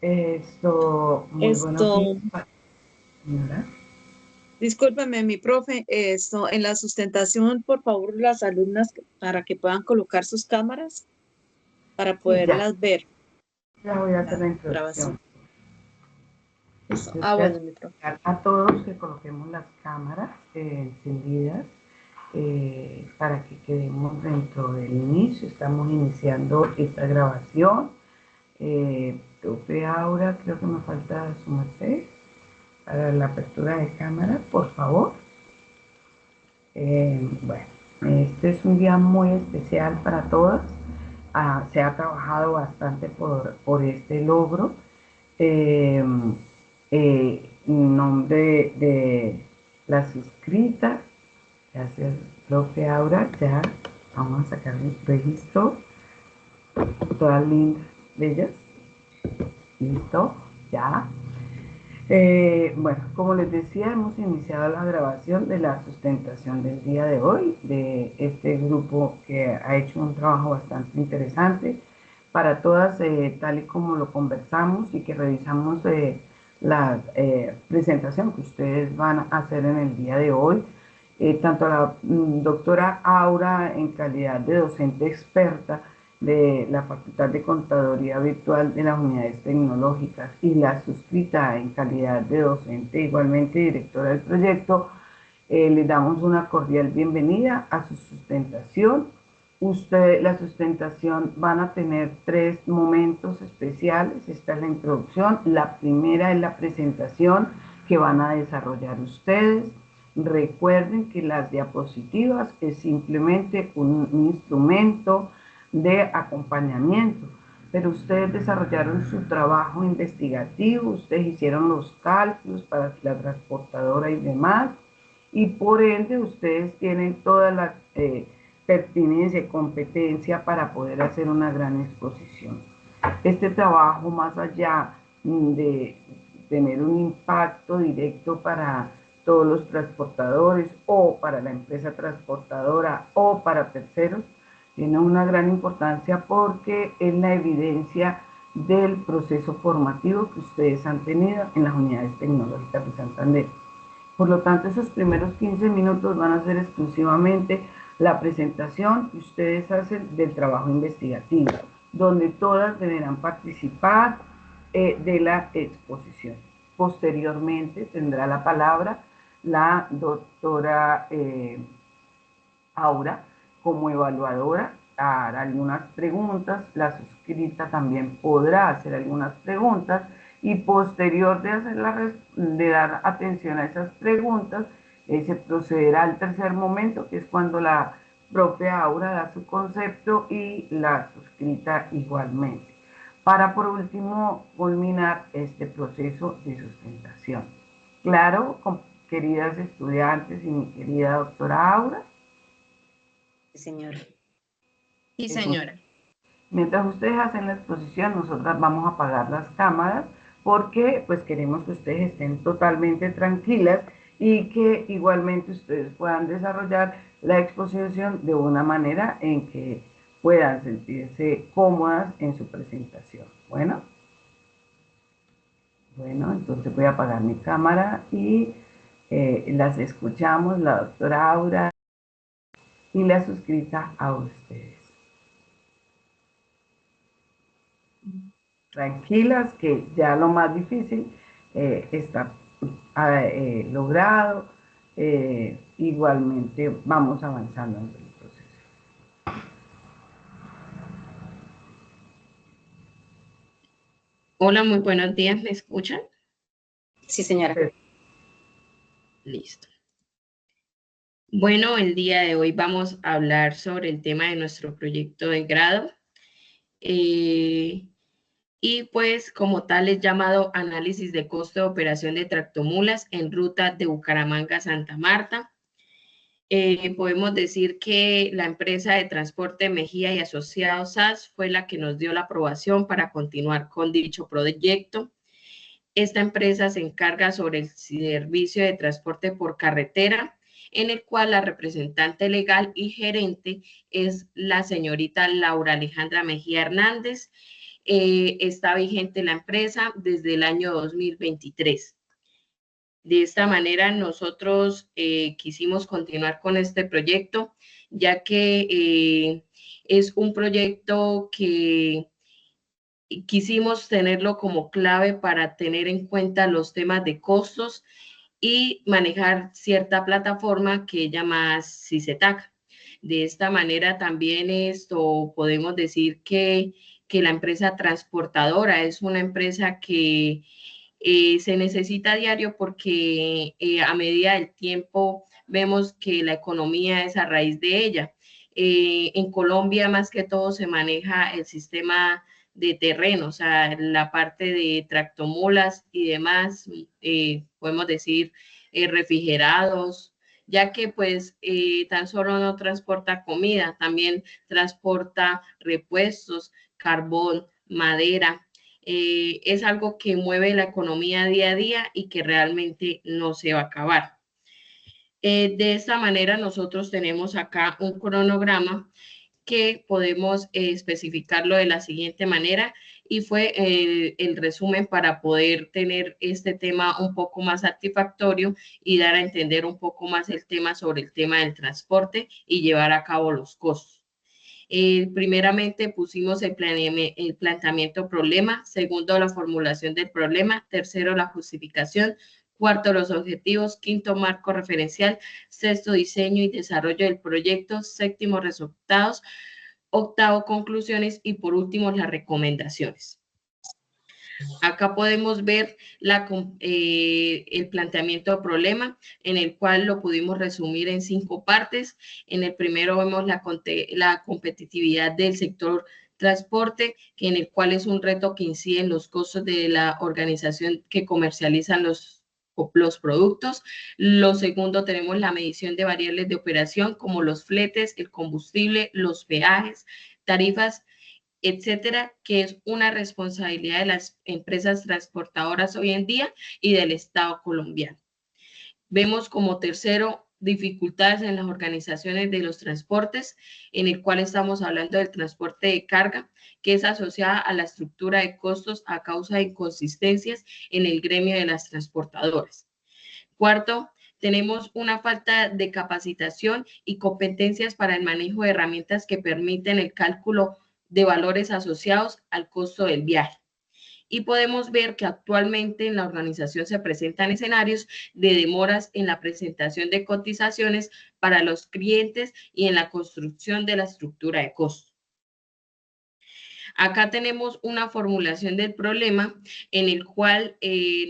Muy buenos días, Esto, señora. discúlpeme, mi profe, en la sustentación, por favor, las alumnas para que puedan colocar sus cámaras para Sí, poderlas ver, ya voy a hacer la la grabación. introducción. Listo. Les Ah, voy a bueno, mi profe. explicar a todos que coloquemos las cámaras encendidas para que quedemos dentro del inicio. Estamos iniciando esta grabación. Profe Aura, creo que me falta su merced para la apertura de cámara, por favor. Bueno, este es un día muy especial para todas. Se ha trabajado bastante por este logro. Eh, en nombre de la suscrita, gracias, profe Aura, ya vamos a sacar el registro, todas lindas, bellas, listo, ya. Bueno, como les decía, hemos iniciado la grabación de la sustentación del día de hoy, de este grupo que ha hecho un trabajo bastante interesante para todas, tal y como lo conversamos y que revisamos la presentación que ustedes van a hacer en el día de hoy. Tanto la doctora Aura, en calidad de docente experta de la Facultad de Contaduría Virtual de las Unidades Tecnológicas, y la suscrita en calidad de docente, igualmente directora del proyecto, les damos una cordial bienvenida a su sustentación. La sustentación van a tener 3 momentos especiales. Esta es la introducción. La primera es la presentación que van a desarrollar ustedes. Recuerden que las diapositivas es simplemente un instrumento de acompañamiento, pero ustedes desarrollaron su trabajo investigativo, ustedes hicieron los cálculos para la transportadora y demás, y por ende ustedes tienen toda la pertinencia y competencia para poder hacer una gran exposición. Este trabajo, más allá de tener un impacto directo para todos los transportadores o para la empresa transportadora o para terceros, tiene una gran importancia porque es la evidencia del proceso formativo que ustedes han tenido en las unidades tecnológicas de Santander. Por lo tanto, esos primeros 15 minutos van a ser exclusivamente la presentación que ustedes hacen del trabajo investigativo, donde todas deberán participar de la exposición. Posteriormente tendrá la palabra la doctora Aura como evaluadora, hará algunas preguntas, la suscrita también podrá hacer algunas preguntas, y posterior de dar atención a esas preguntas, se procederá al tercer momento, que es cuando la propia Aura da su concepto y la suscrita igualmente, para por último culminar este proceso de sustentación. Claro, queridas estudiantes y mi querida doctora Aura. Sí, señora. Sí, Entonces, señora. mientras ustedes hacen la exposición, nosotras vamos a apagar las cámaras porque pues queremos que ustedes estén totalmente tranquilas y que igualmente ustedes puedan desarrollar la exposición de una manera en que puedan sentirse cómodas en su presentación. Bueno, entonces voy a apagar mi cámara y las escuchamos, la doctora Aura y la suscrita a ustedes. Tranquilas, que ya lo más difícil está logrado. Igualmente vamos avanzando en el proceso. Hola, muy buenos días. ¿Me escuchan? Sí, señora. Listo. Bueno, el día de hoy vamos a hablar sobre el tema de nuestro proyecto de grado. Y pues como tal es llamado análisis de costo de operación de tractomulas en ruta de Bucaramanga a Santa Marta. Podemos decir que la empresa de transporte Mejía y Asociados SAS fue la que nos dio la aprobación para continuar con dicho proyecto. Esta empresa se encarga sobre el servicio de transporte por carretera, en el cual la representante legal y gerente es la señorita Laura Alejandra Mejía Hernández, está vigente la empresa desde el año 2023. De esta manera, nosotros quisimos continuar con este proyecto, ya que es un proyecto que quisimos tenerlo como clave para tener en cuenta los temas de costos y manejar cierta plataforma que es llamada CICETAC. De esta manera también esto podemos decir que la empresa transportadora es una empresa que se necesita a diario porque a medida del tiempo vemos que la economía es a raíz de ella. En Colombia más que todo se maneja el sistema de terreno, o sea, la parte de tractomulas y demás, podemos decir refrigerados, ya que pues tan solo no transporta comida, también transporta repuestos, carbón, madera. Es algo que mueve la economía día a día y que realmente no se va a acabar. De esta manera nosotros tenemos acá un cronograma que podemos especificarlo de la siguiente manera y fue el resumen para poder tener este tema un poco más satisfactorio y dar a entender un poco más el tema sobre el tema del transporte y llevar a cabo los costos. Primeramente pusimos el planteamiento problema, segundo la formulación del problema, tercero la justificación, cuarto los objetivos, quinto marco referencial, sexto diseño y desarrollo del proyecto, séptimo resultados, octavo conclusiones y por último las recomendaciones. Acá podemos ver el planteamiento de problema, en el cual lo pudimos resumir en 5 partes. En el primero vemos la competitividad del sector transporte, en el cual es un reto que incide en los costos de la organización que comercializan los productos. Lo segundo, tenemos la medición de variables de operación como los fletes, el combustible, los peajes, tarifas, etcétera, que es una responsabilidad de las empresas transportadoras hoy en día y del Estado colombiano. Vemos como tercero dificultades en las organizaciones de los transportes, en el cual estamos hablando del transporte de carga, que es asociada a la estructura de costos a causa de inconsistencias en el gremio de las transportadoras. Cuarto, tenemos una falta de capacitación y competencias para el manejo de herramientas que permiten el cálculo de valores asociados al costo del viaje. Y podemos ver que actualmente en la organización se presentan escenarios de demoras en la presentación de cotizaciones para los clientes y en la construcción de la estructura de costos. Acá tenemos una formulación del problema en el cual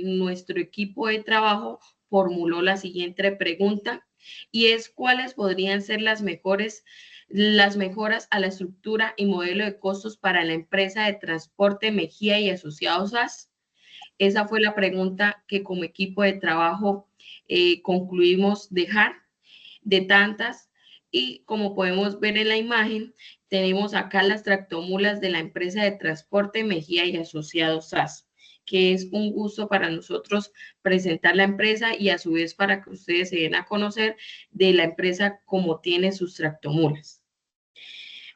nuestro equipo de trabajo formuló la siguiente pregunta y es cuáles podrían ser las mejoras a la estructura y modelo de costos para la empresa de transporte Mejía y Asociados SAS. Esa fue la pregunta que como equipo de trabajo concluimos dejar de tantas. Y como podemos ver en la imagen, tenemos acá las tractomulas de la empresa de transporte Mejía y Asociados SAS, que es un gusto para nosotros presentar la empresa y a su vez para que ustedes se den a conocer de la empresa cómo tiene sus tractomulas.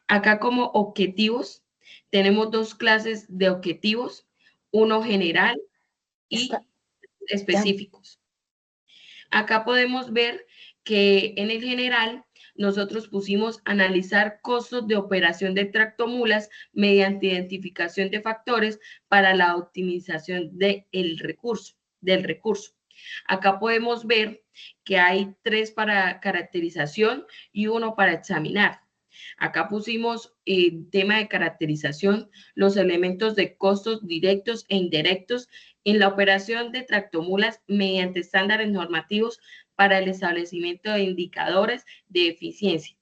Acá como objetivos, tenemos 2 clases de objetivos, uno general y específicos. Acá podemos ver que en el general nosotros pusimos analizar costos de operación de tractomulas mediante identificación de factores para la optimización del recurso. Acá podemos ver que hay 3 para caracterización y 1 para examinar. Acá pusimos el tema de caracterización, los elementos de costos directos e indirectos en la operación de tractomulas mediante estándares normativos para el establecimiento de indicadores de eficiencia.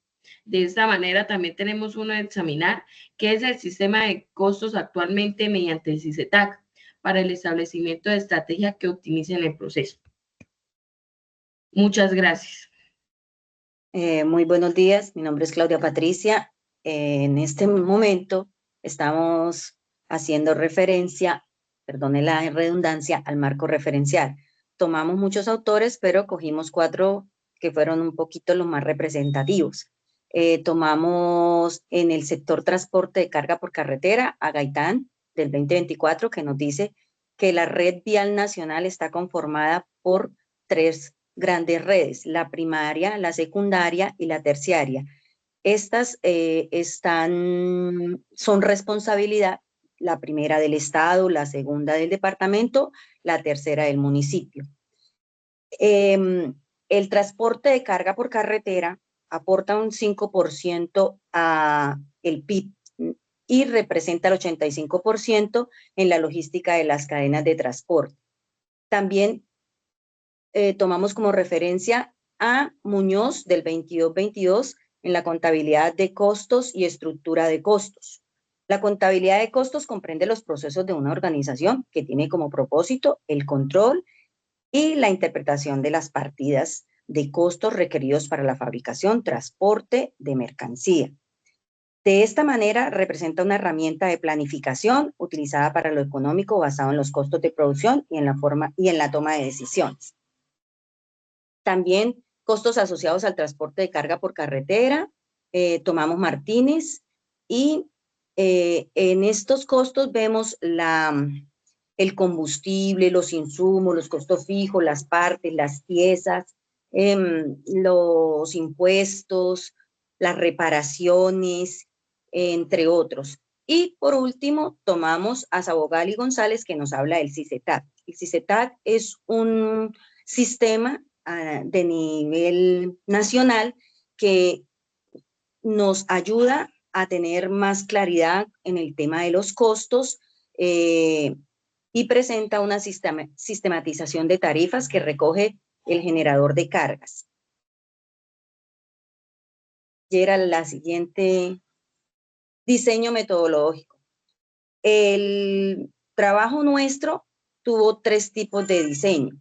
De esta manera también tenemos uno de examinar, que es el sistema de costos actualmente mediante el CICETAC para el establecimiento de estrategias que optimicen el proceso. Muchas gracias. Muy buenos días, mi nombre es Claudia Patricia. En este momento estamos haciendo referencia, perdone la redundancia, al marco referencial. Tomamos muchos autores, pero cogimos 4 que fueron un poquito los más representativos. Tomamos en el sector transporte de carga por carretera a Gaitán, del 2024 que nos dice que la red vial nacional está conformada por 3 grandes redes, la primaria, la secundaria y la terciaria. Estas son responsabilidad, la primera del Estado, la segunda del departamento, la tercera del municipio. El transporte de carga por carretera aporta un 5% a el PIB y representa el 85% en la logística de las cadenas de transporte. También tomamos como referencia a Muñoz del 2222 en la contabilidad de costos y estructura de costos. La contabilidad de costos comprende los procesos de una organización que tiene como propósito el control y la interpretación de las partidas de costos requeridos para la fabricación, transporte de mercancía. De esta manera representa una herramienta de planificación utilizada para lo económico basado en los costos de producción y en la toma de decisiones. También costos asociados al transporte de carga por carretera, tomamos Martínez y en estos costos vemos el combustible, los insumos, los costos fijos, las partes, las piezas, los impuestos, las reparaciones, entre otros. Y por último, tomamos a Sabogal y González, que nos habla del CICETAC. El CICETAC es un sistema de nivel nacional que nos ayuda a tener más claridad en el tema de los costos y presenta una sistematización de tarifas que recoge el generador de cargas. Y era la siguiente, diseño metodológico. El trabajo nuestro tuvo 3 tipos de diseño: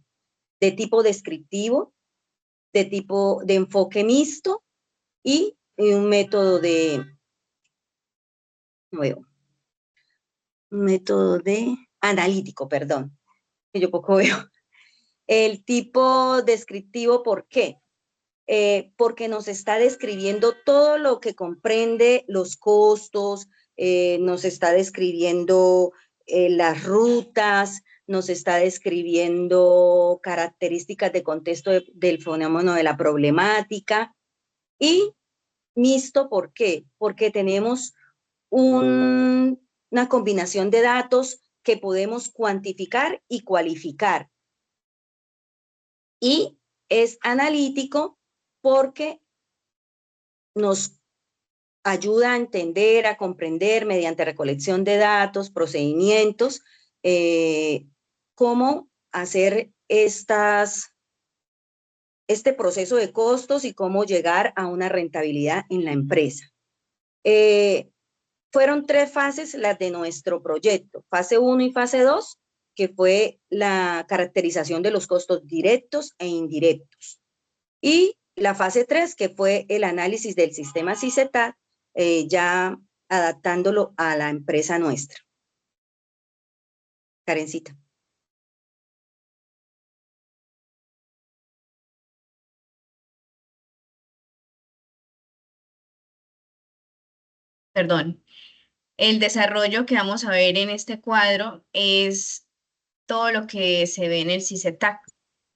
de tipo descriptivo, de tipo de enfoque mixto y un método analítico, perdón, que yo poco veo. El tipo descriptivo, ¿por qué? Porque nos está describiendo todo lo que comprende los costos, nos está describiendo las rutas, nos está describiendo características de contexto del fenómeno de la problemática. Y mixto, ¿por qué? Porque tenemos una combinación de datos que podemos cuantificar y cualificar. Y es analítico porque nos ayuda a entender, a comprender mediante recolección de datos, procedimientos, cómo hacer este proceso de costos y cómo llegar a una rentabilidad en la empresa. Fueron 3 fases las de nuestro proyecto, fase 1 y fase 2, que fue la caracterización de los costos directos e indirectos. Y la fase 3, que fue el análisis del sistema CICETAC, ya adaptándolo a la empresa nuestra. Karencita. Perdón. El desarrollo que vamos a ver en este cuadro es todo lo que se ve en el CICETAC.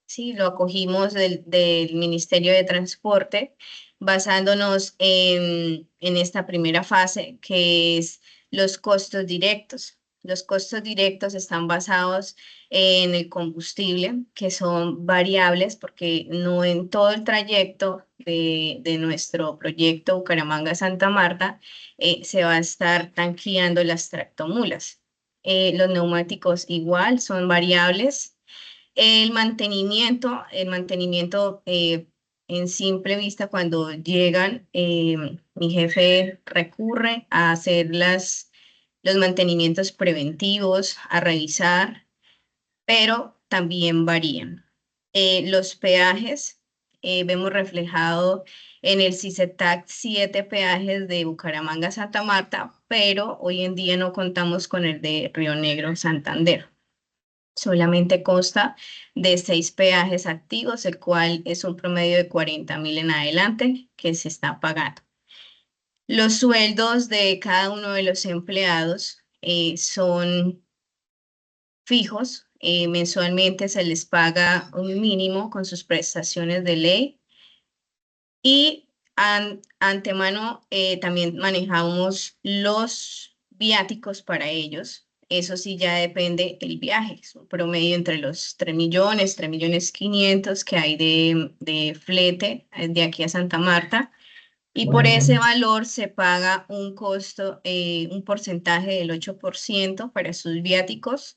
Sí, lo acogimos del Ministerio de Transporte, basándonos en esta primera fase, que es los costos directos. Los costos directos están basados en el combustible, que son variables, porque no en todo el trayecto de nuestro proyecto Bucaramanga-Santa Marta se va a estar tanqueando las tractomulas. Los neumáticos igual son variables. El mantenimiento en simple vista, cuando llegan, mi jefe recurre a hacer los mantenimientos preventivos, a revisar, pero también varían. Los peajes, vemos reflejado en el CICETAC 7 peajes de Bucaramanga a Santa Marta, pero hoy en día no contamos con el de Río Negro, Santander. Solamente consta de 6 peajes activos, el cual es un promedio de 40.000 en adelante que se está pagando. Los sueldos de cada uno de los empleados son fijos. Mensualmente se les paga un mínimo con sus prestaciones de ley. Y antemano también manejamos los viáticos para ellos. Eso sí ya depende del viaje. Es un promedio entre los 3 millones, 3.500.000 que hay de flete de aquí a Santa Marta. Y por ese valor se paga un costo, un porcentaje del 8% para sus viáticos.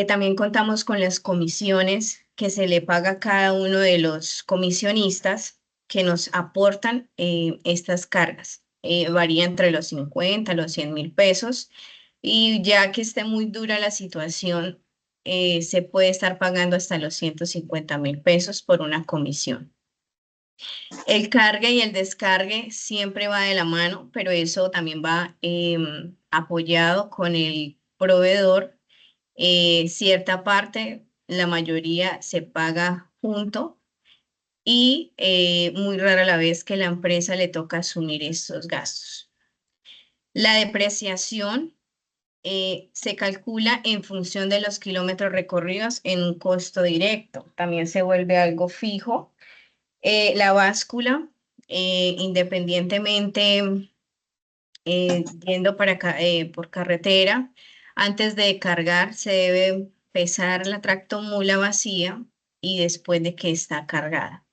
También contamos con las comisiones que se le paga a cada uno de los comisionistas que nos aportan estas cargas. Varía entre los 50 los 100.000 pesos. Y ya que esté muy dura la situación, se puede estar pagando hasta los 150.000 pesos por una comisión. El cargue y el descargue siempre va de la mano, pero eso también va apoyado con el proveedor. Cierta parte, la mayoría se paga junto y muy rara la vez que la empresa le toca asumir estos gastos. La depreciación se calcula en función de los kilómetros recorridos en un costo directo. También se vuelve algo fijo. La báscula, independientemente yendo por carretera, antes de cargar se debe pesar la tractomula vacía y después de que está cargada.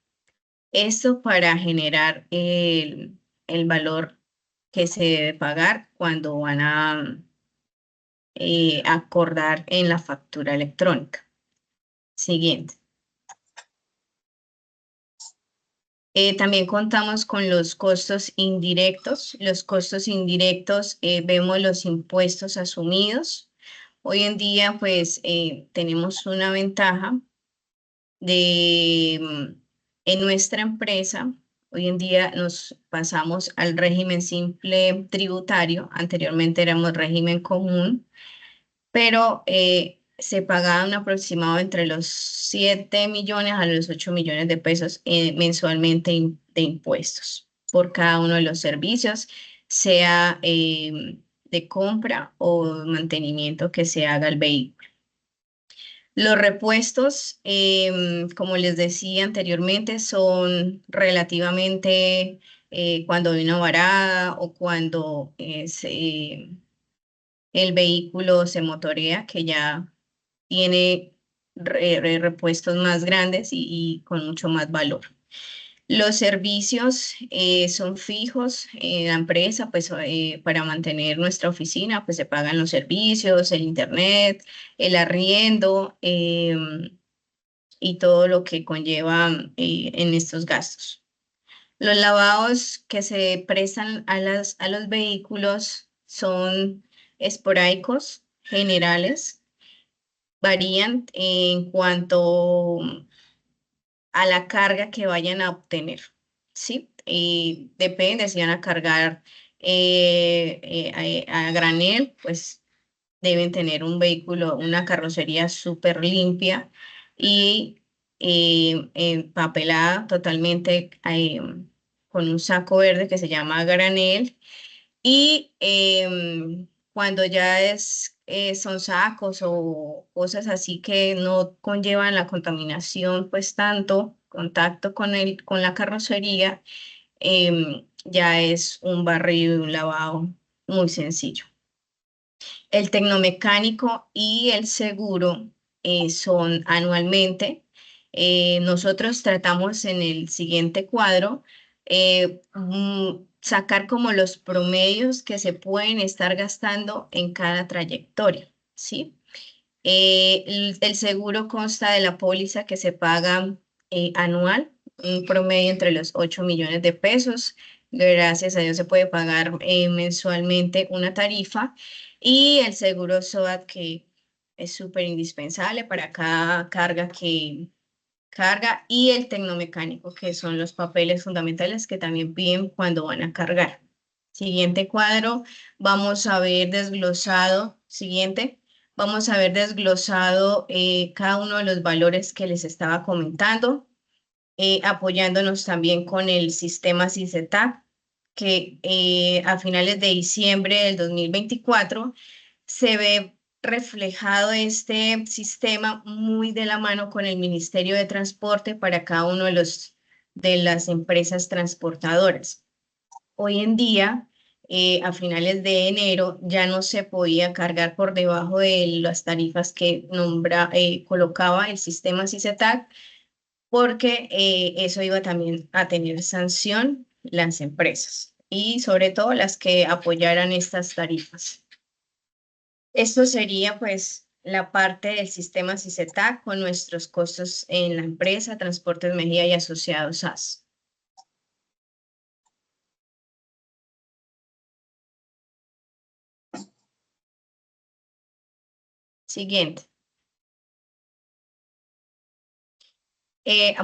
Esto para generar el valor que se debe pagar cuando van a acordar en la factura electrónica. Siguiente. También contamos con los costos indirectos. Los costos indirectos, vemos los impuestos asumidos. Hoy en día, pues, tenemos una ventaja en nuestra empresa. Hoy en día nos pasamos al régimen simple tributario. Anteriormente éramos régimen común, pero se pagaba un aproximado entre los 7 millones a los 8 millones de pesos mensualmente de impuestos por cada uno de los servicios, sea de compra o mantenimiento que se haga al vehículo. Los repuestos, como les decía anteriormente, son relativamente cuando hay una varada o cuando el vehículo se motorea, que ya tiene repuestos más grandes y con mucho más valor. Los servicios son fijos en la empresa, pues para mantener nuestra oficina, pues se pagan los servicios, el internet, el arriendo y todo lo que conlleva en estos gastos. Los lavados que se prestan a los vehículos son esporádicos, generales, varían en cuanto a la carga que vayan a obtener, ¿sí? Depende si van a cargar a granel, pues deben tener un vehículo, una carrocería súper limpia y empapelada totalmente con un saco verde que se llama granel. Y cuando ya son sacos o cosas así que no conllevan la contaminación, pues tanto contacto con la carrocería, ya es un barrido y un lavado muy sencillo. El tecnomecánico y el seguro son anualmente. Nosotros tratamos en el siguiente cuadro sacar como los promedios que se pueden estar gastando en cada trayectoria, ¿sí? El seguro consta de la póliza que se paga anual, un promedio entre los 8 millones de pesos. Gracias a Dios se puede pagar mensualmente una tarifa y el seguro SOAT que es súper indispensable para cada carga que carga y el tecnomecánico que son los papeles fundamentales que también piden cuando van a cargar. Siguiente cuadro, vamos a ver desglosado, vamos a ver desglosado cada uno de los valores que les estaba comentando, apoyándonos también con el sistema CICETAC. que a finales de diciembre del 2024 se ve reflejado este sistema muy de la mano con el Ministerio de Transporte para cada uno de las empresas transportadoras. Hoy en día, a finales de enero, ya no se podía cargar por debajo de las tarifas que colocaba el sistema CICETAC, porque eso iba también a tener sanción las empresas y sobre todo las que apoyaran estas tarifas. Esto sería pues la parte del sistema CICETAC con nuestros costos en la empresa, Transportes Mejía y Asociados SAS. Siguiente.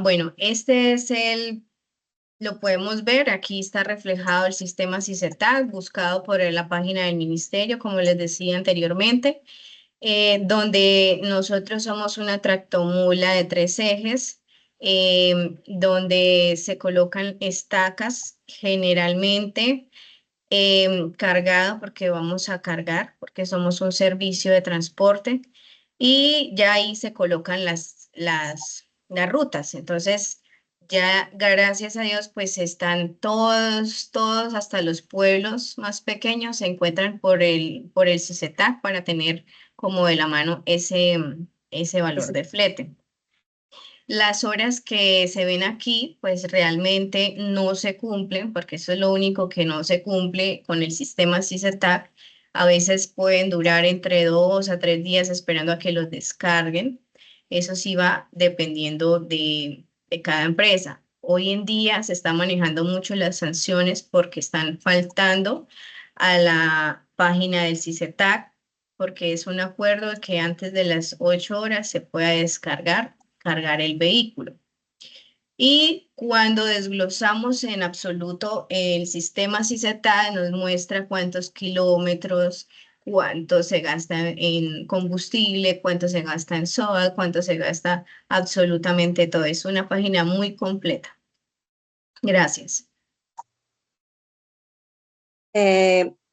Bueno, este es lo podemos ver, aquí está reflejado el sistema CICETAC buscado por la página del ministerio, como les decía anteriormente, donde nosotros somos una tractomula de 3 ejes, donde se colocan estacas generalmente cargado porque vamos a cargar, porque somos un servicio de transporte y ya ahí se colocan las rutas. Entonces, ya gracias a Dios, pues están todos hasta los pueblos más pequeños se encuentran por el CICETAC para tener como de la mano ese valor de flete. Las horas que se ven aquí, pues realmente no se cumplen, porque eso es lo único que no se cumple con el sistema CICETAC. A veces pueden durar entre 2 a 3 días esperando a que los descarguen. Eso sí va dependiendo de cada empresa. Hoy en día se están manejando mucho las sanciones porque están faltando a la página del CICETAC, porque es un acuerdo que antes de las 8 horas se pueda cargar el vehículo. Y cuando desglosamos en absoluto el sistema CICETAC nos muestra cuántos kilómetros, cuánto se gasta en combustible, cuánto se gasta en SOA, cuánto se gasta absolutamente todo. Es una página muy completa. Gracias.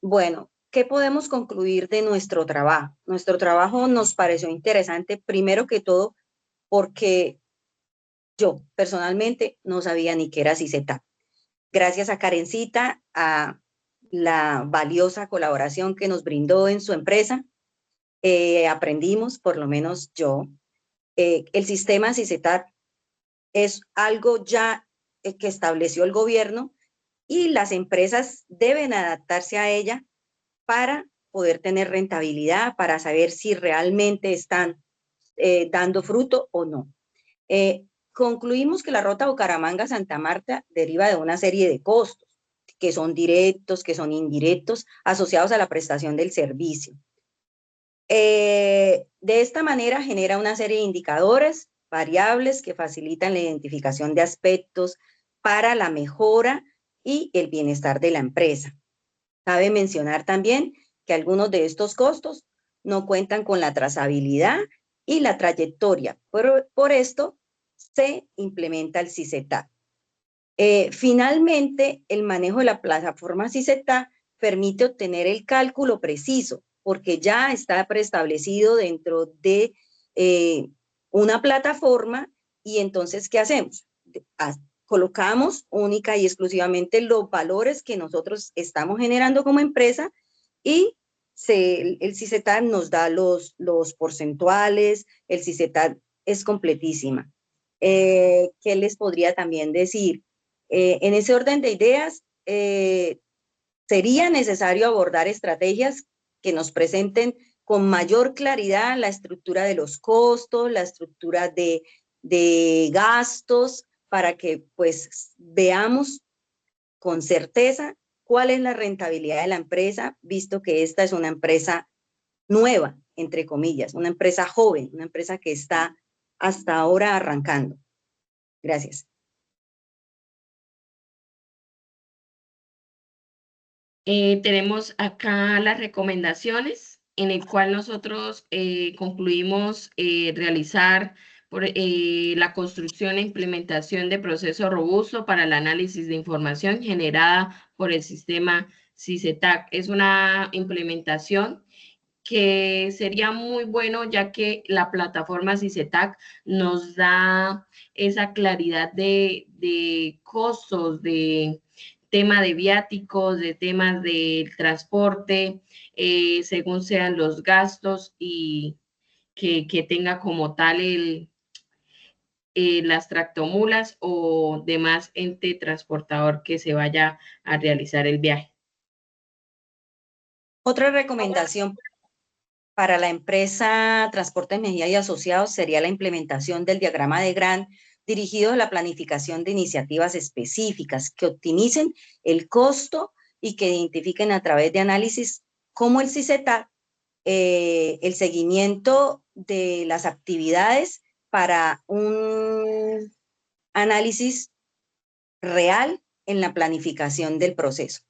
Bueno, ¿qué podemos concluir de nuestro trabajo? Nuestro trabajo nos pareció interesante, primero que todo, porque yo personalmente no sabía ni qué era CICETAC. Gracias a Karencita, a la valiosa colaboración que nos brindó en su empresa, aprendimos, por lo menos yo, el sistema CICETAC es algo ya que estableció el gobierno y las empresas deben adaptarse a ella para poder tener rentabilidad, para saber si realmente están dando fruto o no. Concluimos que la ruta Bucaramanga-Santa Marta deriva de una serie de costos que son directos, que son indirectos, asociados a la prestación del servicio. De esta manera genera una serie de indicadores, variables que facilitan la identificación de aspectos para la mejora y el bienestar de la empresa. Cabe mencionar también que algunos de estos costos no cuentan con la trazabilidad y la trayectoria. Por esto se implementa el CICETAC. Finalmente, el manejo de la plataforma CICETAC permite obtener el cálculo preciso, porque ya está preestablecido dentro de una plataforma y entonces, ¿qué hacemos? Colocamos única y exclusivamente los valores que nosotros estamos generando como empresa y el CICETAC nos da los porcentuales, el CICETAC es completísima. ¿Qué les podría también decir? En ese orden de ideas, sería necesario abordar estrategias que nos presenten con mayor claridad la estructura de los costos, la estructura de gastos, para que pues veamos con certeza cuál es la rentabilidad de la empresa, visto que esta es una empresa nueva, entre comillas, una empresa joven, una empresa que está hasta ahora arrancando. Gracias. Tenemos acá las recomendaciones en el cual nosotros concluimos realizar la construcción e implementación de procesos robustos para el análisis de información generada por el sistema CICETAC. Es una implementación que sería muy bueno, ya que la plataforma CICETAC nos da esa claridad de costos, de tema de viáticos, de temas del transporte, según sean los gastos, y que tenga como tal las tractomulas o demás ente transportador que se vaya a realizar el viaje. Otra recomendación para la empresa Transporte Mejía y Asociados sería la implementación del diagrama de Gantt dirigido a la planificación de iniciativas específicas que optimicen el costo y que identifiquen a través de análisis como el CICETAC el seguimiento de las actividades para un análisis real en la planificación del proceso.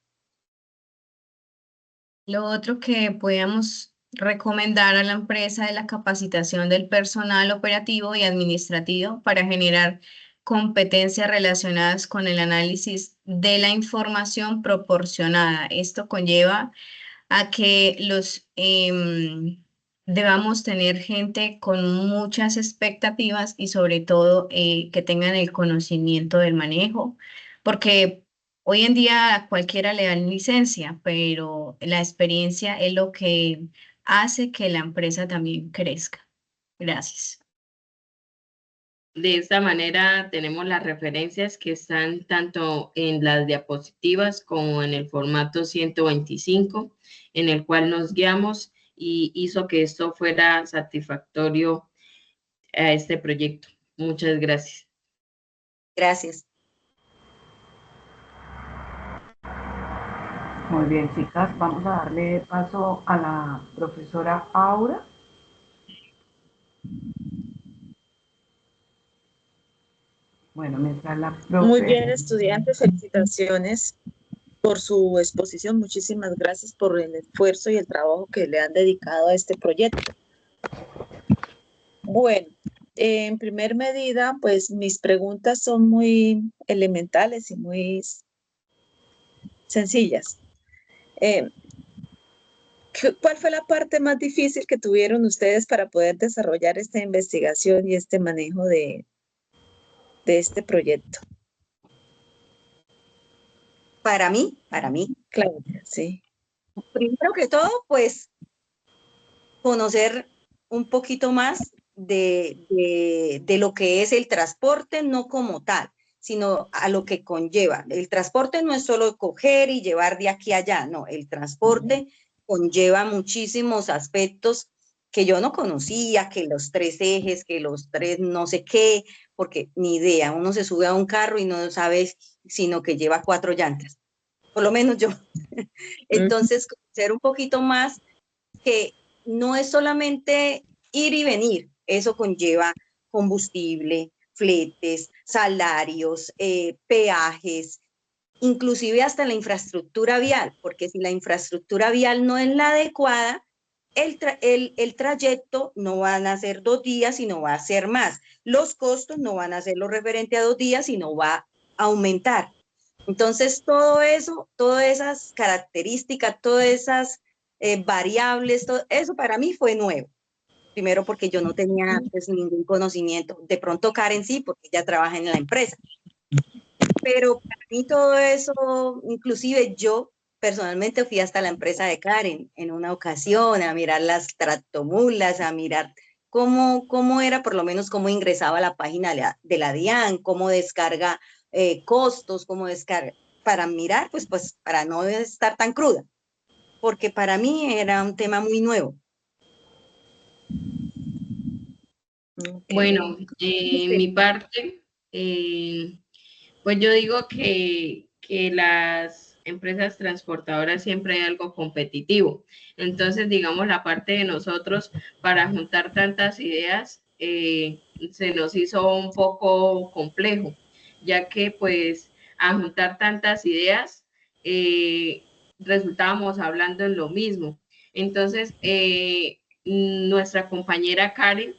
Lo otro que podríamos recomendar a la empresa es la capacitación del personal operativo y administrativo para generar competencias relacionadas con el análisis de la información proporcionada. Esto conlleva a que debamos tener gente con muchas expectativas y sobre todo que tengan el conocimiento del manejo, porque hoy en día a cualquiera le dan licencia, pero la experiencia es lo que hace que la empresa también crezca. Gracias. De esta manera tenemos las referencias que están tanto en las diapositivas como en el formato 125, en el cual nos guiamos y hizo que esto fuera satisfactorio a este proyecto. Muchas gracias. Gracias. Muy bien, chicas, vamos a darle paso a la profesora Aura. Bueno, mientras la profe... Muy bien, estudiantes, felicitaciones por su exposición. Muchísimas gracias por el esfuerzo y el trabajo que le han dedicado a este proyecto. Bueno, en primer medida, pues mis preguntas son muy elementales y muy sencillas. ¿Cuál fue la parte más difícil que tuvieron ustedes para poder desarrollar esta investigación y este manejo de este proyecto? Para mí. Claudia, sí. Primero que todo, pues, conocer un poquito más de lo que es el transporte, no como tal, sino a lo que conlleva. El transporte no es solo coger y llevar de aquí a allá, no, el transporte conlleva muchísimos aspectos que yo no conocía, que los 3 ejes, que los 3 no sé qué, porque ni idea, uno se sube a un carro y no sabe sino que lleva 4 llantas, por lo menos yo. Entonces, conocer un poquito más que no es solamente ir y venir, eso conlleva combustible, fletes, salarios, peajes, inclusive hasta la infraestructura vial, porque si la infraestructura vial no es la adecuada, el trayecto no van a ser 2 días, sino va a ser más. Los costos no van a ser lo referente a 2 días, sino va a aumentar. Entonces, todo eso, todas esas características, todas esas variables, todo eso para mí fue nuevo. Primero porque yo no tenía pues, ningún conocimiento. De pronto Karen sí, porque ella trabaja en la empresa. Pero para mí todo eso, inclusive yo personalmente fui hasta la empresa de Karen en una ocasión a mirar las tractomulas, a mirar cómo era, por lo menos cómo ingresaba a la página de la DIAN, cómo descarga costos, cómo descarga, para mirar, pues para no estar tan cruda, porque para mí era un tema muy nuevo. Bueno, en mi parte, pues yo digo que las empresas transportadoras siempre hay algo competitivo. Entonces, digamos, la parte de nosotros para juntar tantas ideas se nos hizo un poco complejo, ya que pues a juntar tantas ideas resultábamos hablando en lo mismo. Entonces, nuestra compañera Karen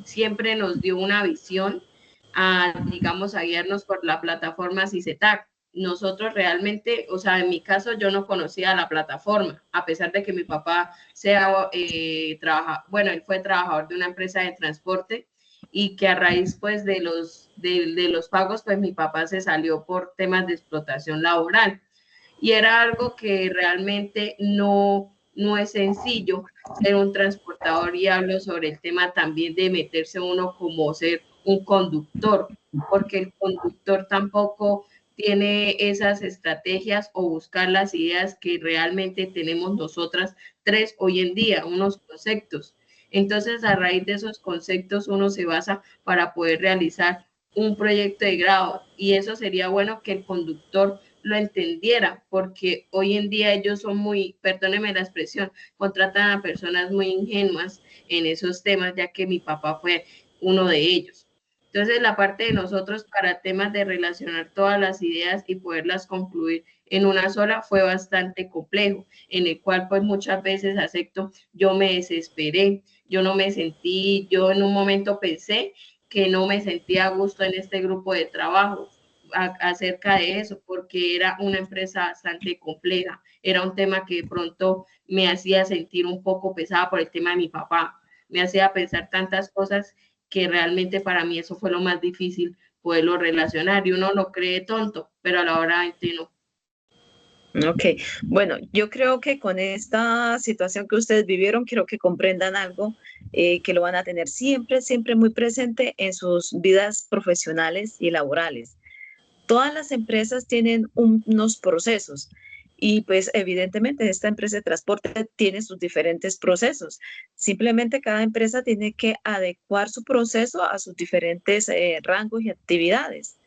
siempre nos dio una visión digamos, a guiarnos por la plataforma CICETAC. Nosotros realmente, o sea, en mi caso yo no conocía la plataforma, a pesar de que mi papá bueno, él fue trabajador de una empresa de transporte y que a raíz pues de los pagos, pues mi papá se salió por temas de explotación laboral. Y era algo que realmente no es sencillo ser un transportador, y hablo sobre el tema también de meterse uno como ser un conductor, porque el conductor tampoco tiene esas estrategias o buscar las ideas que realmente tenemos nosotras tres hoy en día, unos conceptos. Entonces, a raíz de esos conceptos, uno se basa para poder realizar un proyecto de grado, y eso sería bueno que el conductor lo entendiera, porque hoy en día ellos son muy, perdóneme la expresión, contratan a personas muy ingenuas en esos temas, ya que mi papá fue uno de ellos. Entonces, la parte de nosotros para temas de relacionar todas las ideas y poderlas concluir en una sola fue bastante complejo, en el cual pues muchas veces acepto, yo me desesperé, yo no me sentí, yo en un momento pensé que no me sentía a gusto en este grupo de trabajo acerca de eso, porque era una empresa bastante compleja, era un tema que de pronto me hacía sentir un poco pesada por el tema de mi papá, me hacía pensar tantas cosas que realmente para mí eso fue lo más difícil, poderlo relacionar, y uno lo cree tonto, pero a la hora de no. Ok, bueno, yo creo que con esta situación que ustedes vivieron, quiero que comprendan algo que lo van a tener siempre, siempre muy presente en sus vidas profesionales y laborales. Todas las empresas tienen unos procesos y pues evidentemente esta empresa de transporte tiene sus diferentes procesos. Simplemente cada empresa tiene que adecuar su proceso a sus diferentes rangos y actividades.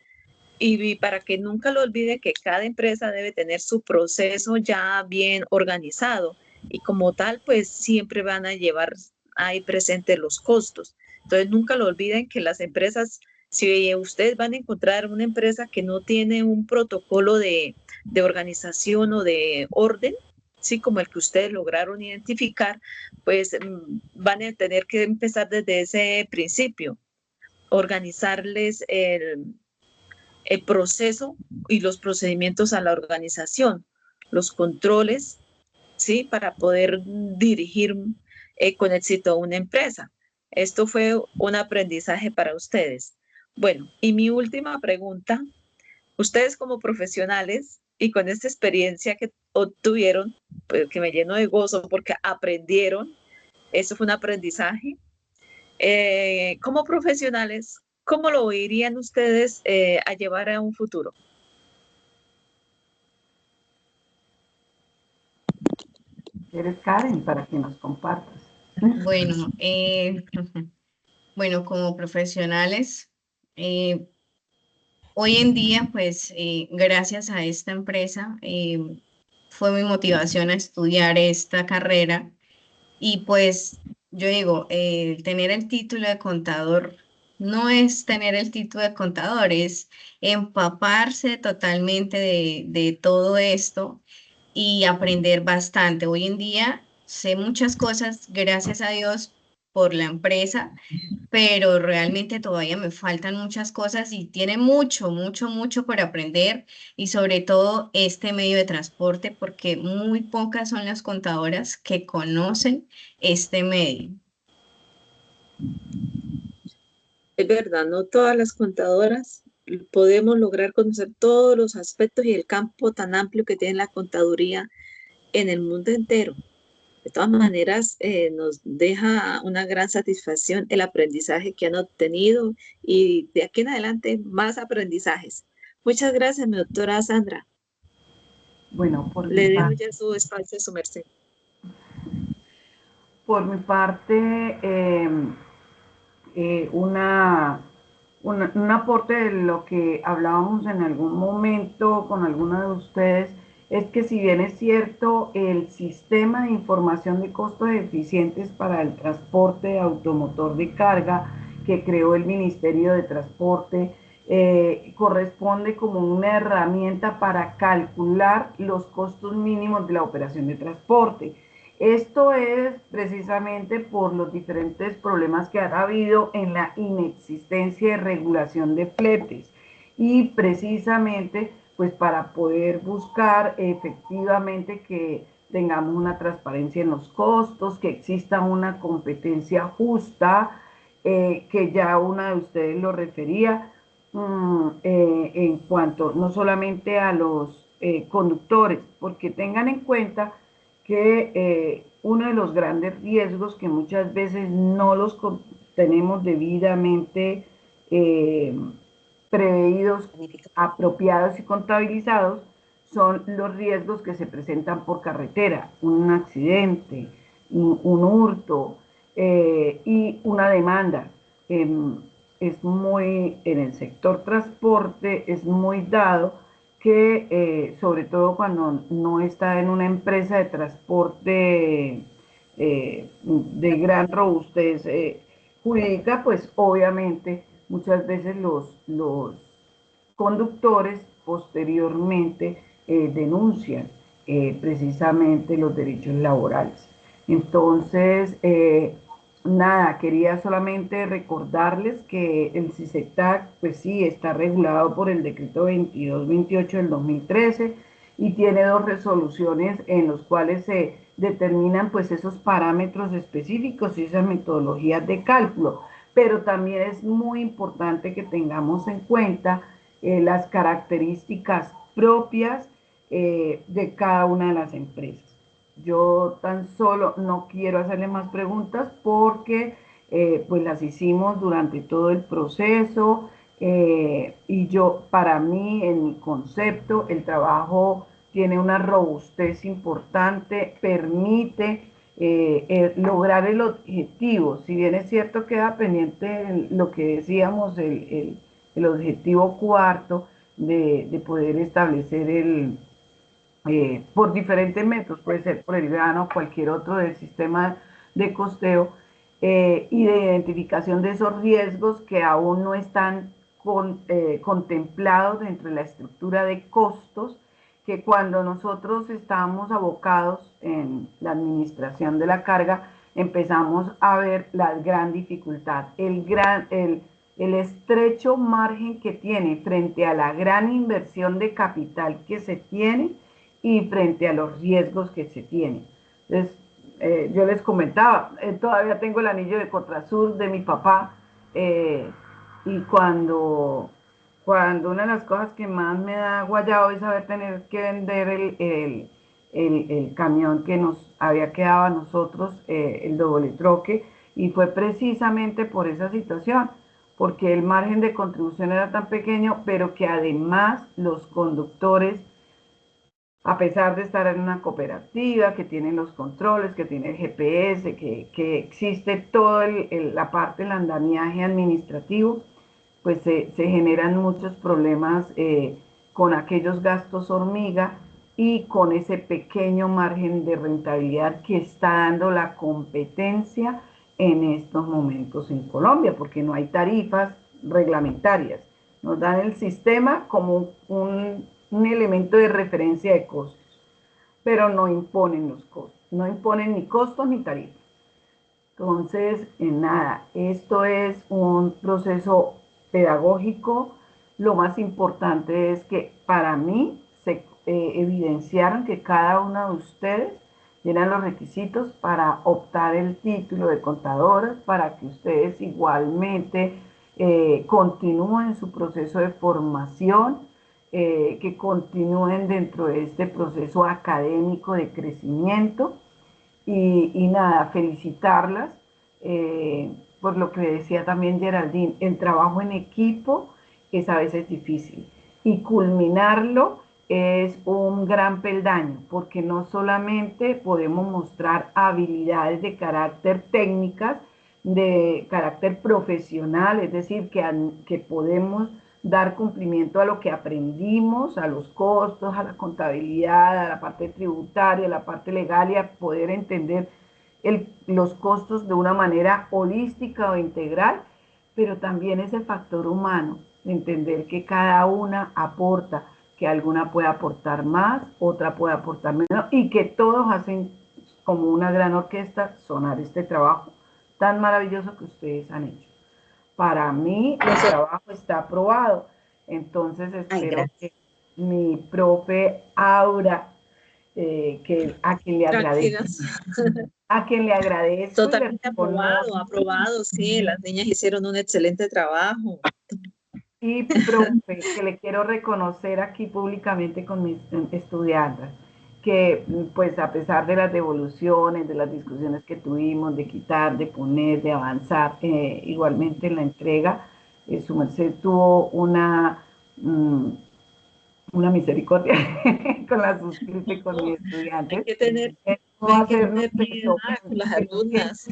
Y para que nunca lo olvide que cada empresa debe tener su proceso ya bien organizado y como tal pues siempre van a llevar ahí presente los costos. Entonces nunca lo olviden que las empresas, si ustedes van a encontrar una empresa que no tiene un protocolo de organización o de orden, sí, como el que ustedes lograron identificar, pues van a tener que empezar desde ese principio, organizarles el proceso y los procedimientos a la organización, los controles, ¿sí? Para poder dirigir con éxito una empresa. Esto fue un aprendizaje para ustedes. Bueno, y mi última pregunta, ustedes como profesionales y con esta experiencia que obtuvieron, pues, que me lleno de gozo porque aprendieron, eso fue un aprendizaje, como profesionales, ¿cómo lo irían ustedes a llevar a un futuro? ¿Eres Karen para que nos compartas? Bueno, bueno, como profesionales, hoy en día, pues, gracias a esta empresa, fue mi motivación a estudiar esta carrera. Y pues yo digo, tener el título de contador no es tener el título de contador, es empaparse totalmente de todo esto y aprender bastante. Hoy en día sé muchas cosas, gracias a Dios, por la empresa, pero realmente todavía me faltan muchas cosas y tiene mucho, mucho, mucho por aprender, y sobre todo este medio de transporte, porque muy pocas son las contadoras que conocen este medio. Es verdad, no todas las contadoras podemos lograr conocer todos los aspectos y el campo tan amplio que tiene la contaduría en el mundo entero. De todas maneras, nos deja una gran satisfacción el aprendizaje que han obtenido y de aquí en adelante más aprendizajes. Muchas gracias, mi doctora Sandra. Bueno, por mi Le dejo parte, ya su espacio, su merced. por mi parte un aporte de lo que hablábamos en algún momento con alguna de ustedes es que si bien es cierto, el sistema de información de costos eficientes para el transporte automotor de carga que creó el Ministerio de Transporte corresponde como una herramienta para calcular los costos mínimos de la operación de transporte. Esto es precisamente por los diferentes problemas que han habido en la inexistencia de regulación de fletes y precisamente pues para poder buscar efectivamente que tengamos una transparencia en los costos, que exista una competencia justa, que ya una de ustedes lo refería, en cuanto no solamente a los conductores, porque tengan en cuenta que uno de los grandes riesgos que muchas veces no los tenemos debidamente eh, preveídos, apropiados y contabilizados, son los riesgos que se presentan por carretera, un accidente, un hurto y una demanda. Es muy, en el sector transporte, es muy dado que sobre todo cuando no está en una empresa de transporte de gran robustez jurídica, pues obviamente muchas veces los conductores posteriormente denuncian precisamente los derechos laborales. Entonces, nada, quería solamente recordarles que el CISECTAC, pues sí, está regulado por el decreto 2228 del 2013 y tiene dos resoluciones en los cuales se determinan pues esos parámetros específicos y esas metodologías de cálculo. Pero también es muy importante que tengamos en cuenta las características propias de cada una de las empresas. Yo tan solo no quiero hacerle más preguntas porque pues las hicimos durante todo el proceso y yo, para mí, en mi concepto, el trabajo tiene una robustez importante, permite lograr el objetivo. Si bien es cierto queda pendiente lo que decíamos, el objetivo cuarto de poder establecer por diferentes métodos, puede ser por el grano o cualquier otro del sistema de costeo y de identificación de esos riesgos que aún no están contemplados dentro de la estructura de costos, que cuando nosotros estábamos abocados en la administración de la carga, empezamos a ver la gran dificultad, el estrecho margen que tiene frente a la gran inversión de capital que se tiene y frente a los riesgos que se tienen. Entonces, yo les comentaba, todavía tengo el anillo de Contrasur de mi papá y cuando una de las cosas que más me da guayado es saber tener que vender el camión que nos había quedado a nosotros, el doble troque, y fue precisamente por esa situación, porque el margen de contribución era tan pequeño, pero que además los conductores, a pesar de estar en una cooperativa, que tienen los controles, que tiene el GPS, que existe toda la parte del andamiaje administrativo, pues se generan muchos problemas con aquellos gastos hormiga y con ese pequeño margen de rentabilidad que está dando la competencia en estos momentos en Colombia, porque no hay tarifas reglamentarias. Nos dan el sistema como un elemento de referencia de costos, pero no imponen los costos, no imponen ni costos ni tarifas. Entonces, nada, esto es un proceso pedagógico. Lo más importante es que para mí se evidenciaron que cada uno de ustedes llenan los requisitos para optar el título de contadoras, para que ustedes igualmente continúen su proceso de formación, que continúen dentro de este proceso académico de crecimiento y nada, felicitarlas por lo que decía también Geraldine, el trabajo en equipo es a veces difícil y culminarlo es un gran peldaño porque no solamente podemos mostrar habilidades de carácter técnicas, de carácter profesional, es decir, que podemos dar cumplimiento a lo que aprendimos, a los costos, a la contabilidad, a la parte tributaria, a la parte legal y a poder entender los costos de una manera holística o integral, pero también ese factor humano, entender que cada una aporta, que alguna puede aportar más, otra puede aportar menos y que todos hacen como una gran orquesta, sonar este trabajo tan maravilloso que ustedes han hecho. Para mí el trabajo está aprobado, entonces espero que mi profe Aura, a quien le agradezco, Totalmente aprobado, aprobado, sí, las niñas hicieron un excelente trabajo. Y profe, que le quiero reconocer aquí públicamente con mis estudiantes, que pues a pesar de las devoluciones, de las discusiones que tuvimos, de quitar, de poner, de avanzar, igualmente en la entrega, su merced tuvo una misericordia con la suscripción con mis estudiantes. Hay que tener piedad con las alumnas.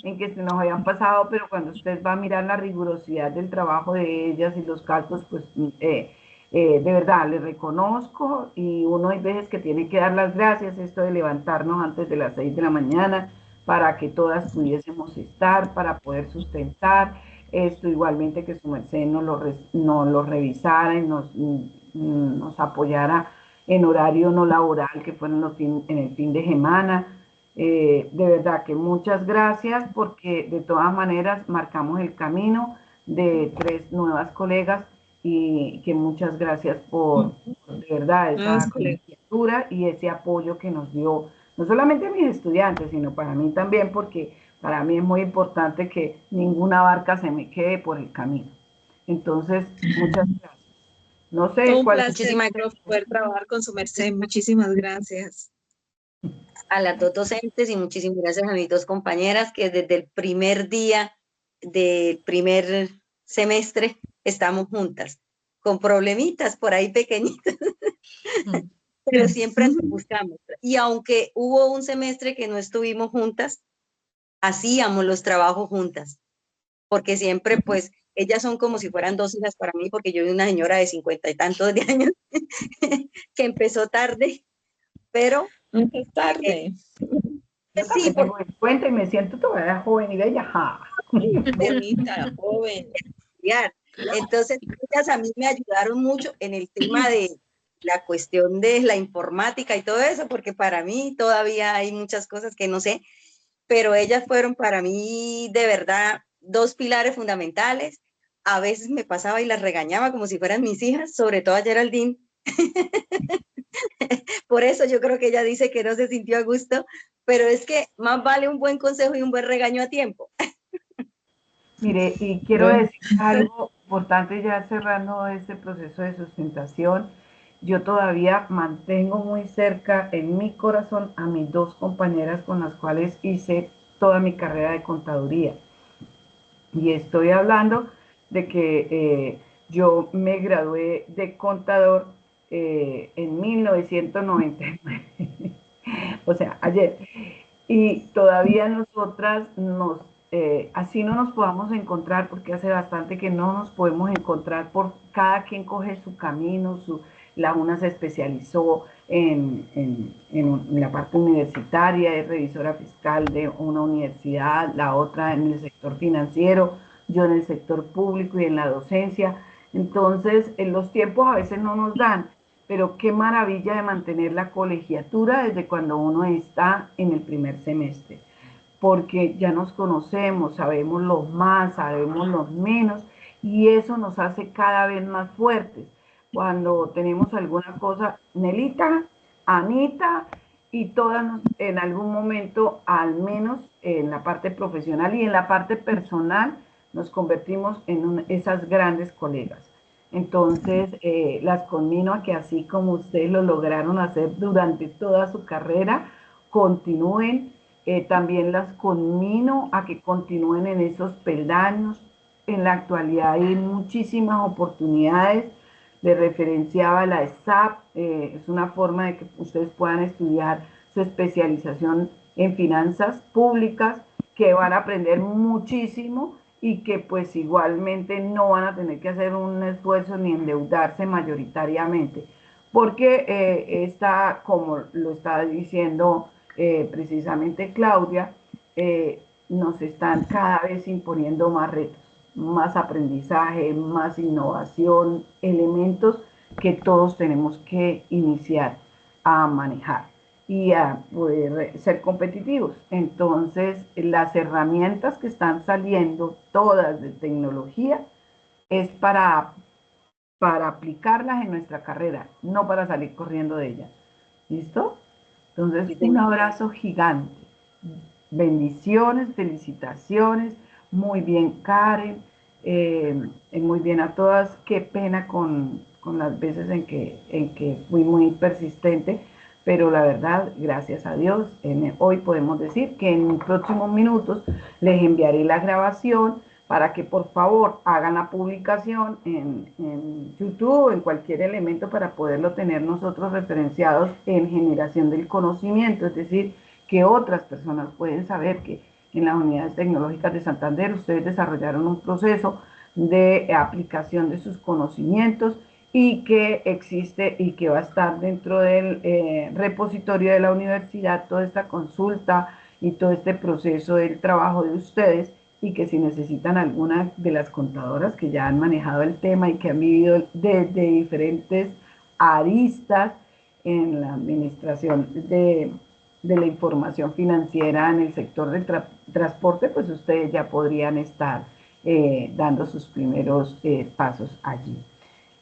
En que se nos habían pasado, pero cuando usted va a mirar la rigurosidad del trabajo de ellas y los cálculos, pues de verdad les reconozco, y uno hay veces que tiene que dar las gracias, esto de levantarnos antes de las 6 de la mañana para que todas pudiésemos estar, para poder sustentar esto, igualmente que su merced nos lo revisara y nos apoyara en horario no laboral, que fue en el fin de semana. De verdad que muchas gracias, porque de todas maneras marcamos el camino de 3 nuevas colegas, y que muchas gracias por de verdad esa colegiatura y ese apoyo que nos dio, no solamente a mis estudiantes, sino para mí también, porque para mí es muy importante que ninguna barca se me quede por el camino. Entonces, muchas gracias. No sé un cuál placer, profe, poder trabajar con su merced. Muchísimas gracias. A las dos docentes, y muchísimas gracias a mis dos compañeras que desde el primer día del primer semestre estamos juntas, con problemitas por ahí pequeñitas, pero siempre nos buscamos. Y aunque hubo un semestre que no estuvimos juntas, hacíamos los trabajos juntas, porque siempre pues ellas son como si fueran dos hijas para mí, porque yo soy una señora de 50 y tantos de años que empezó tarde, pero es tarde. Sí, tengo 50 y me siento todavía joven y bella. Bonita, joven. Entonces, ellas a mí me ayudaron mucho en el tema de la cuestión de la informática y todo eso, porque para mí todavía hay muchas cosas que no sé, pero ellas fueron para mí de verdad dos pilares fundamentales. A veces me pasaba y las regañaba como si fueran mis hijas, sobre todo a Geraldine. Por eso yo creo que ella dice que no se sintió a gusto, pero es que más vale un buen consejo y un buen regaño a tiempo. Mire, y quiero decir algo importante ya cerrando este proceso de sustentación. Yo todavía mantengo muy cerca en mi corazón a mis dos compañeras con las cuales hice toda mi carrera de contaduría. Y estoy hablando de que yo me gradué de contador en 1999, o sea, ayer. Y todavía nosotras así no nos podamos encontrar, porque hace bastante que no nos podemos encontrar, por cada quien coge su camino, la una se especializó en la parte universitaria, es revisora fiscal de una universidad, la otra en el sector financiero, yo en el sector público y en la docencia. Entonces, en los tiempos a veces no nos dan, pero qué maravilla de mantener la colegiatura desde cuando uno está en el primer semestre, porque ya nos conocemos, sabemos los más, sabemos los menos, y eso nos hace cada vez más fuertes. Cuando tenemos alguna cosa, Nelita, Anita, y todas en algún momento, al menos en la parte profesional y en la parte personal, nos convertimos en esas grandes colegas. Entonces, las conmino a que, así como ustedes lo lograron hacer durante toda su carrera, continúen. También las conmino a que continúen en esos peldaños. En la actualidad hay muchísimas oportunidades. Le referenciaba la SAP, es una forma de que ustedes puedan estudiar su especialización en finanzas públicas, que van a aprender muchísimo y que pues igualmente no van a tener que hacer un esfuerzo ni endeudarse mayoritariamente, porque está, como lo está diciendo precisamente Claudia, nos están cada vez imponiendo más retos, más aprendizaje, más innovación, elementos que todos tenemos que iniciar a manejar. y a poder ser competitivos. Entonces, las herramientas que están saliendo, todas de tecnología, es para aplicarlas en nuestra carrera, no para salir corriendo de ellas. ¿Listo? Entonces, un abrazo gigante. Bendiciones, felicitaciones. Muy bien, Karen. Muy bien a todas. Qué pena con las veces en que fui muy persistente, pero la verdad, gracias a Dios, hoy podemos decir que en próximos minutos les enviaré la grabación para que por favor hagan la publicación en YouTube, en cualquier elemento para poderlo tener nosotros referenciados en generación del conocimiento, es decir, que otras personas pueden saber que en las unidades tecnológicas de Santander ustedes desarrollaron un proceso de aplicación de sus conocimientos y que existe y que va a estar dentro del repositorio de la universidad toda esta consulta y todo este proceso del trabajo de ustedes, y que si necesitan alguna de las contadoras que ya han manejado el tema y que han vivido desde diferentes aristas en la administración de la información financiera en el sector del transporte, pues ustedes ya podrían estar dando sus primeros pasos allí.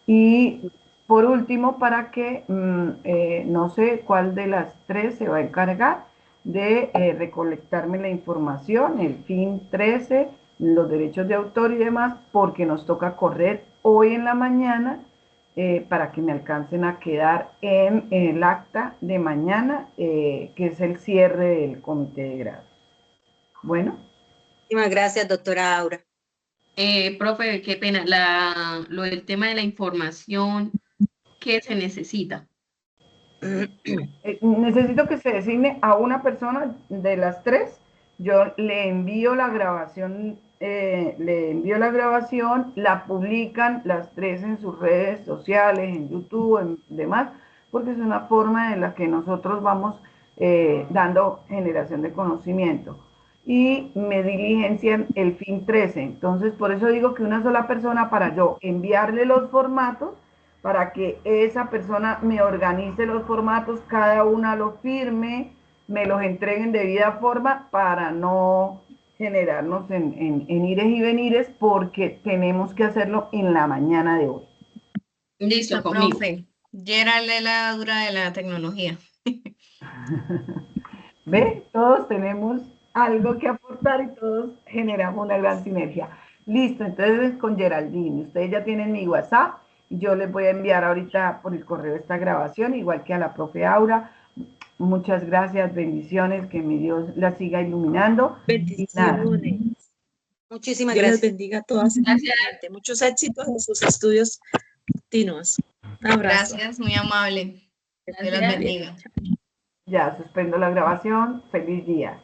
Y por último, para que no sé cuál de las tres se va a encargar de recolectarme la información, el fin 13, los derechos de autor y demás, porque nos toca correr hoy en la mañana para que me alcancen a quedar en el acta de mañana, que es el cierre del comité de grado. Bueno. Muchísimas gracias, doctora Aura. Profe, qué pena, lo del tema de la información, ¿qué se necesita? Necesito que se designe a una persona de las tres. Yo le envío la grabación, la publican las tres en sus redes sociales, en YouTube, en demás, porque es una forma en la que nosotros vamos dando generación de conocimiento. Y me diligencian el fin 13. Entonces, por eso digo que una sola persona para yo enviarle los formatos, para que esa persona me organice los formatos, cada una lo firme, me los entreguen de debida forma para no generarnos en ires y venires, porque tenemos que hacerlo en la mañana de hoy. Listo, conmigo. Profe, Gerald es la dura de la tecnología. ¿Ve? Todos tenemos algo que aportar y todos generamos una gran sinergia. Listo, entonces con Geraldine, ustedes ya tienen mi WhatsApp. Yo les voy a enviar ahorita por el correo esta grabación, igual que a la profe Aura. Muchas gracias, bendiciones, que mi Dios la siga iluminando. Bendiciones. Muchísimas Dios gracias. les bendiga a todas. Muchos éxitos en sus estudios continuos. Un abrazo. Gracias, muy amable. Dios las bendiga. Ya, suspendo la grabación. Feliz día.